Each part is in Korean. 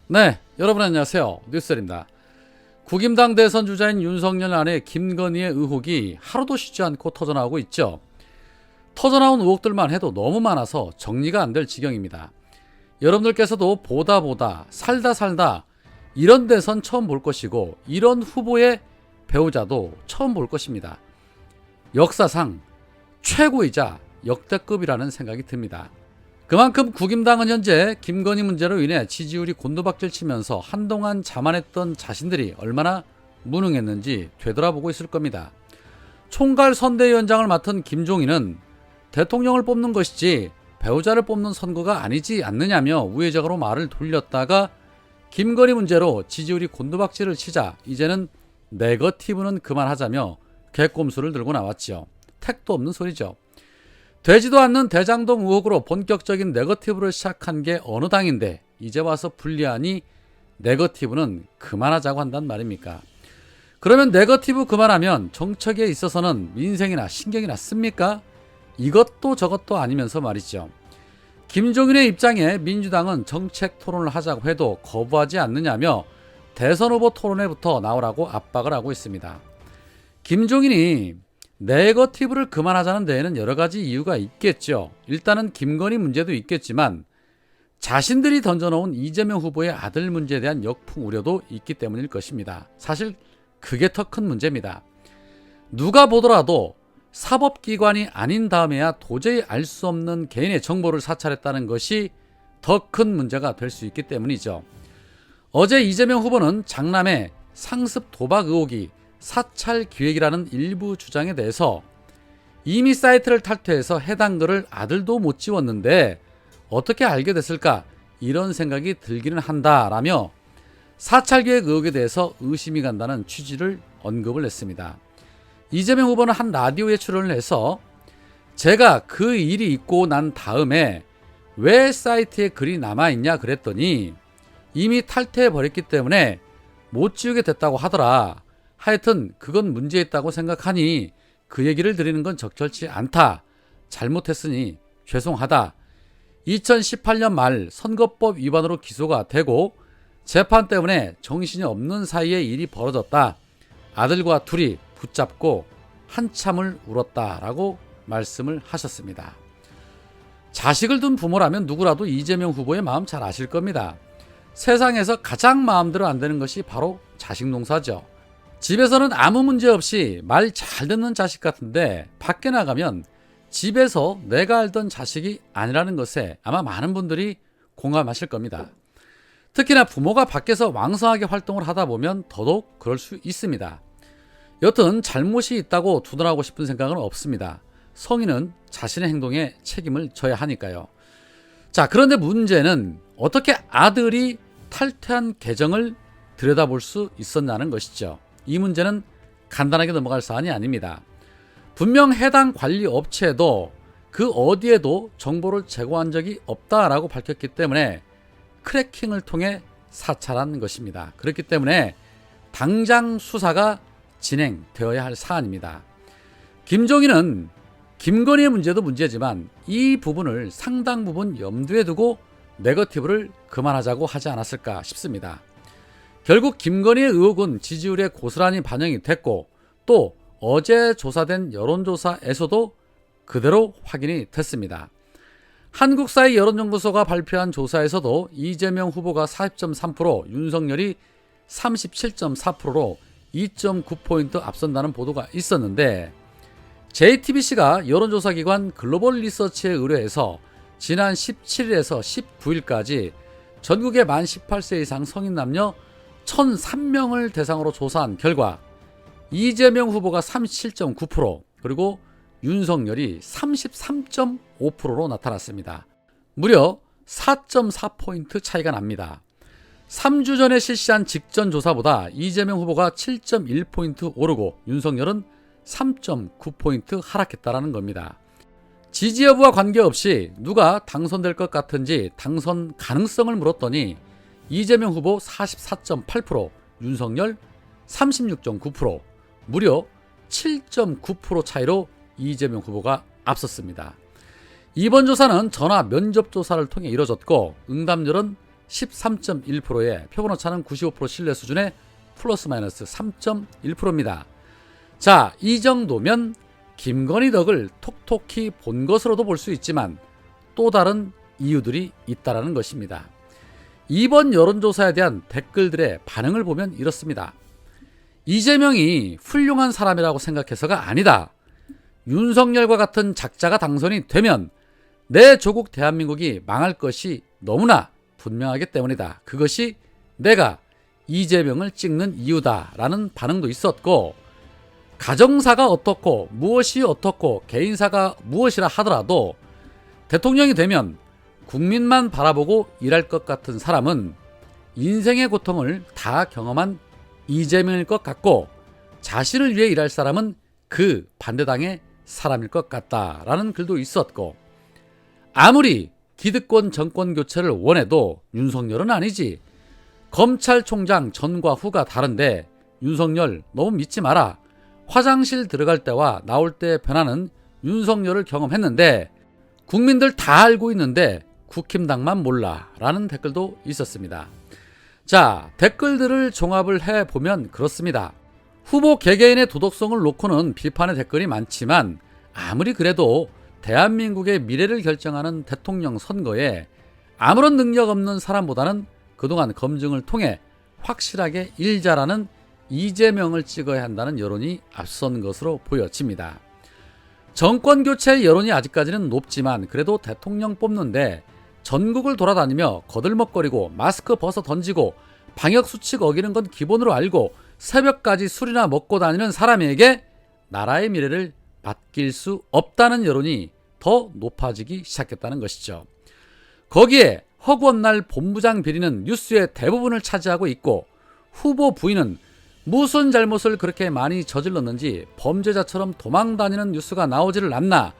네, 여러분 안녕하세요. 뉴스입니다. 국임당 대선 주자인 윤석열 아내 김건희의 의혹이 하루도 쉬지 않고 터져나오고 있죠. 터져나온 의혹들만 해도 너무 많아서 정리가 안 될 지경입니다. 여러분들께서도 보다 살다 이런 대선 처음 볼 것이고 이런 후보의 배우자도 처음 볼 것입니다. 역사상 최고이자 역대급이라는 생각이 듭니다. 그만큼 국임당은 현재 김건희 문제로 인해 지지율이 곤두박질 치면서 한동안 자만했던 자신들이 얼마나 무능했는지 되돌아보고 있을 겁니다. 총괄 선대위원장을 맡은 김종인은 대통령을 뽑는 것이지 배우자를 뽑는 선거가 아니지 않느냐며 우회적으로 말을 돌렸다가 김건희 문제로 지지율이 곤두박질을 치자 이제는 네거티브는 그만하자며 개꼼수를 들고 나왔지요. 택도 없는 소리죠. 되지도 않는 대장동 의혹으로 본격적인 네거티브를 시작한 게 어느 당인데 이제 와서 불리하니 네거티브는 그만하자고 한단 말입니까? 그러면 네거티브 그만하면 정책에 있어서는 민생이나 신경이나 씁니까? 이것도 저것도 아니면서 말이죠. 김종인의 입장에 민주당은 정책 토론을 하자고 해도 거부하지 않느냐며 대선 후보 토론회부터 나오라고 압박을 하고 있습니다. 김종인이 네거티브를 그만하자는 데에는 여러 가지 이유가 있겠죠. 일단은 김건희 문제도 있겠지만 자신들이 던져놓은 이재명 후보의 아들 문제에 대한 역풍 우려도 있기 때문일 것입니다. 사실 그게 더 큰 문제입니다. 누가 보더라도 사법기관이 아닌 다음에야 도저히 알 수 없는 개인의 정보를 사찰했다는 것이 더 큰 문제가 될 수 있기 때문이죠. 어제 이재명 후보는 장남의 상습 도박 의혹이 사찰 기획이라는 일부 주장에 대해서 이미 사이트를 탈퇴해서 해당 글을 아들도 못 지웠는데 어떻게 알게 됐을까 이런 생각이 들기는 한다라며 사찰 기획 의혹에 대해서 의심이 간다는 취지를 언급을 했습니다. 이재명 후보는 한 라디오에 출연을 해서 제가 그 일이 있고 난 다음에 왜 사이트에 글이 남아있냐 그랬더니 이미 탈퇴해버렸기 때문에 못 지우게 됐다고 하더라. 하여튼 그건 문제 있다고 생각하니 그 얘기를 드리는 건 적절치 않다. 잘못했으니 죄송하다. 2018년 말 선거법 위반으로 기소가 되고 재판 때문에 정신이 없는 사이에 일이 벌어졌다. 아들과 둘이 붙잡고 한참을 울었다라고 말씀을 하셨습니다. 자식을 둔 부모라면 누구라도 이재명 후보의 마음 잘 아실 겁니다. 세상에서 가장 마음대로 안 되는 것이 바로 자식 농사죠. 집에서는 아무 문제 없이 말 잘 듣는 자식 같은데 밖에 나가면 집에서 내가 알던 자식이 아니라는 것에 아마 많은 분들이 공감하실 겁니다. 특히나 부모가 밖에서 왕성하게 활동을 하다 보면 더더욱 그럴 수 있습니다. 여튼 잘못이 있다고 두둔하고 싶은 생각은 없습니다. 성인은 자신의 행동에 책임을 져야 하니까요. 자, 그런데 문제는 어떻게 아들이 탈퇴한 계정을 들여다볼 수 있었냐는 것이죠. 이 문제는 간단하게 넘어갈 사안이 아닙니다. 분명 해당 관리 업체도 그 어디에도 정보를 제공한 적이 없다라고 밝혔기 때문에 크래킹을 통해 사찰한 것입니다. 그렇기 때문에 당장 수사가 진행되어야 할 사안입니다. 김종인은 김건희의 문제도 문제지만 이 부분을 상당 부분 염두에 두고 네거티브를 그만하자고 하지 않았을까 싶습니다. 결국 김건희의 의혹은 지지율에 고스란히 반영이 됐고 또 어제 조사된 여론조사에서도 그대로 확인이 됐습니다. 한국사회 여론연구소가 발표한 조사에서도 이재명 후보가 40.3%, 윤석열이 37.4%로 2.9포인트 앞선다는 보도가 있었는데 JTBC가 여론조사기관 글로벌 리서치에 의뢰해서 지난 17일에서 19일까지 전국의 만 18세 이상 성인 남녀 1,003명을 대상으로 조사한 결과 이재명 후보가 37.9% 그리고 윤석열이 33.5%로 나타났습니다. 무려 4.4포인트 차이가 납니다. 3주 전에 실시한 직전 조사보다 이재명 후보가 7.1포인트 오르고 윤석열은 3.9포인트 하락했다는 겁니다. 지지 여부와 관계없이 누가 당선될 것 같은지 당선 가능성을 물었더니 이재명 후보 44.8%, 윤석열 36.9%, 무려 7.9% 차이로 이재명 후보가 앞섰습니다. 이번 조사는 전화 면접 조사를 통해 이뤄졌고 응답률은 13.1%에 표본 오차는 95% 신뢰 수준의 플러스 마이너스 3.1%입니다. 자, 이 정도면 김건희 덕을 톡톡히 본 것으로도 볼 수 있지만 또 다른 이유들이 있다라는 것입니다. 이번 여론조사에 대한 댓글들의 반응을 보면 이렇습니다. 이재명이 훌륭한 사람이라고 생각해서가 아니다. 윤석열과 같은 작자가 당선이 되면 내 조국 대한민국이 망할 것이 너무나 분명하기 때문이다. 그것이 내가 이재명을 찍는 이유다 라는 반응도 있었고, 가정사가 어떻고 무엇이 어떻고 개인사가 무엇이라 하더라도 대통령이 되면 국민만 바라보고 일할 것 같은 사람은 인생의 고통을 다 경험한 이재명일 것 같고, 자신을 위해 일할 사람은 그 반대당의 사람일 것 같다라는 글도 있었고, 아무리 기득권 정권 교체를 원해도 윤석열은 아니지. 검찰총장 전과 후가 다른데 윤석열 너무 믿지 마라. 화장실 들어갈 때와 나올 때 변화는 윤석열을 경험했는데 국민들 다 알고 있는데 국힘당만 몰라 라는 댓글도 있었습니다. 자, 댓글들을 종합을 해보면 그렇습니다. 후보 개개인의 도덕성을 놓고는 비판의 댓글이 많지만 아무리 그래도 대한민국의 미래를 결정하는 대통령 선거에 아무런 능력 없는 사람보다는 그동안 검증을 통해 확실하게 일 잘하는 이재명을 찍어야 한다는 여론이 앞선 것으로 보여집니다. 정권교체 여론이 아직까지는 높지만 그래도 대통령 뽑는데 전국을 돌아다니며 거들먹거리고 마스크 벗어 던지고 방역수칙 어기는 건 기본으로 알고 새벽까지 술이나 먹고 다니는 사람에게 나라의 미래를 맡길 수 없다는 여론이 더 높아지기 시작했다는 것이죠. 거기에 허구한 날 본부장 비리는 뉴스의 대부분을 차지하고 있고, 후보 부인은 무슨 잘못을 그렇게 많이 저질렀는지 범죄자처럼 도망다니는 뉴스가 나오지를 않나,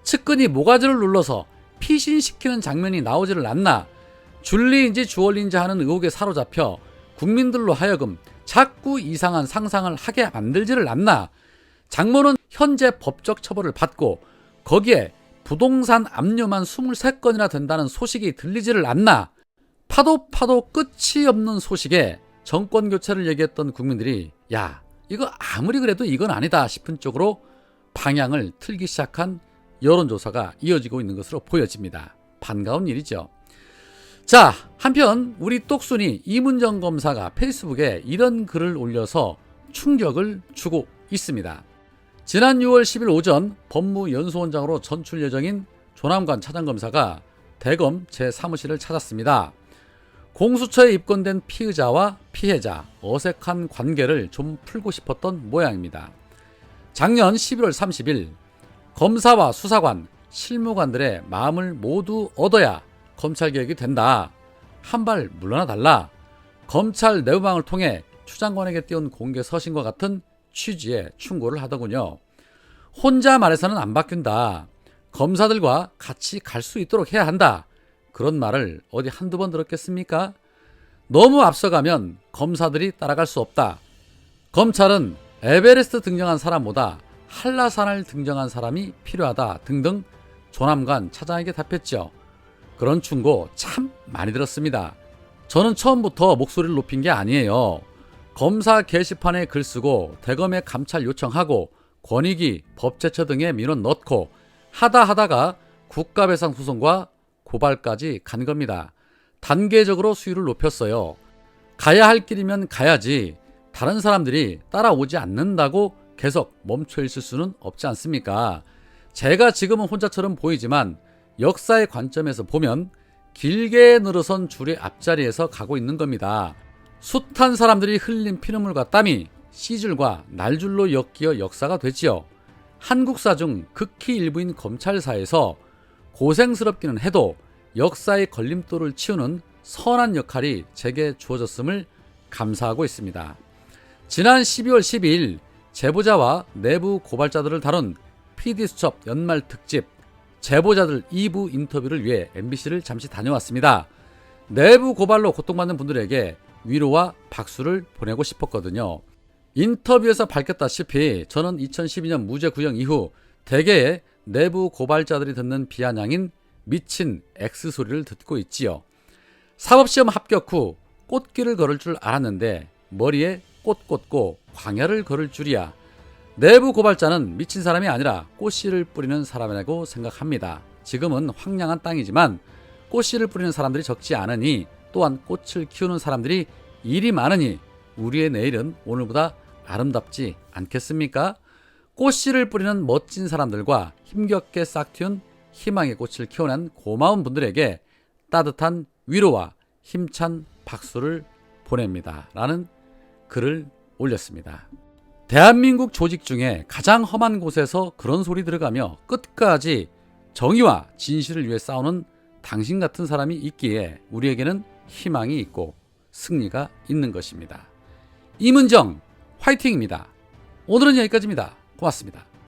측근이 모가지를 눌러서 피신시키는 장면이 나오지를 않나, 줄리인지 주얼리인지 하는 의혹에 사로잡혀 국민들로 하여금 자꾸 이상한 상상을 하게 만들지를 않나, 장모는 현재 법적 처벌을 받고 거기에 부동산 압류만 23건이나 된다는 소식이 들리지를 않나, 파도 끝이 없는 소식에 정권 교체를 얘기했던 국민들이 야, 이거 아무리 그래도 이건 아니다 싶은 쪽으로 방향을 틀기 시작한 여론조사가 이어지고 있는 것으로 보여집니다. 반가운 일이죠. 자, 한편 우리 똑순이 이문정 검사가 페이스북에 이런 글을 올려서 충격을 주고 있습니다. 지난 6월 10일 오전 법무연수원장으로 전출 예정인 조남관 차장검사가 대검 제 사무실을 찾았습니다. 공수처에 입건된 피의자와 피해자 어색한 관계를 좀 풀고 싶었던 모양입니다. 작년 11월 30일 검사와 수사관, 실무관들의 마음을 모두 얻어야 검찰개혁이 된다. 한 발 물러나 달라. 검찰 내부망을 통해 추 장관에게 띄운 공개 서신과 같은 취지의 충고를 하더군요. 혼자 말해서는 안 바뀐다. 검사들과 같이 갈 수 있도록 해야 한다. 그런 말을 어디 한두 번 들었겠습니까? 너무 앞서가면 검사들이 따라갈 수 없다. 검찰은 에베레스트 등정한 사람보다 한라산을 등정한 사람이 필요하다 등등 조남관 차장에게 답했죠. 그런 충고 참 많이 들었습니다. 저는 처음부터 목소리를 높인 게 아니에요. 검사 게시판에 글 쓰고 대검에 감찰 요청하고 권익위, 법제처 등에 민원 넣고 하다가 국가배상 소송과 고발까지 간 겁니다. 단계적으로 수위를 높였어요. 가야 할 길이면 가야지 다른 사람들이 따라오지 않는다고 계속 멈춰 있을 수는 없지 않습니까? 제가 지금은 혼자처럼 보이지만 역사의 관점에서 보면 길게 늘어선 줄의 앞자리에서 가고 있는 겁니다. 숱한 사람들이 흘린 피눈물과 땀이 씨줄과 날줄로 엮여 역사가 되지요. 한국사 중 극히 일부인 검찰사에서 고생스럽기는 해도 역사의 걸림돌을 치우는 선한 역할이 제게 주어졌음을 감사하고 있습니다. 지난 12월 12일 제보자와 내부 고발자들을 다룬 PD수첩 연말 특집 제보자들 2부 인터뷰를 위해 MBC를 잠시 다녀왔습니다. 내부 고발로 고통받는 분들에게 위로와 박수를 보내고 싶었거든요. 인터뷰에서 밝혔다시피 저는 2012년 무죄 구형 이후 대개의 내부 고발자들이 듣는 비아냥인 미친 X소리를 듣고 있지요. 사법시험 합격 후 꽃길을 걸을 줄 알았는데 머리에 꽃 꽂고 광야를 걸을 줄이야. 내부 고발자는 미친 사람이 아니라 꽃씨를 뿌리는 사람이라고 생각합니다. 지금은 황량한 땅이지만 꽃씨를 뿌리는 사람들이 적지 않으니, 또한 꽃을 키우는 사람들이 일이 많으니 우리의 내일은 오늘보다 아름답지 않겠습니까? 꽃씨를 뿌리는 멋진 사람들과 힘겹게 싹틔운 희망의 꽃을 키워낸 고마운 분들에게 따뜻한 위로와 힘찬 박수를 보냅니다. 라는 글을 올렸습니다. 대한민국 조직 중에 가장 험한 곳에서 그런 소리 들어가며 끝까지 정의와 진실을 위해 싸우는 당신 같은 사람이 있기에 우리에게는 희망이 있고 승리가 있는 것입니다. 임은정 화이팅입니다. 오늘은 여기까지입니다. 고맙습니다.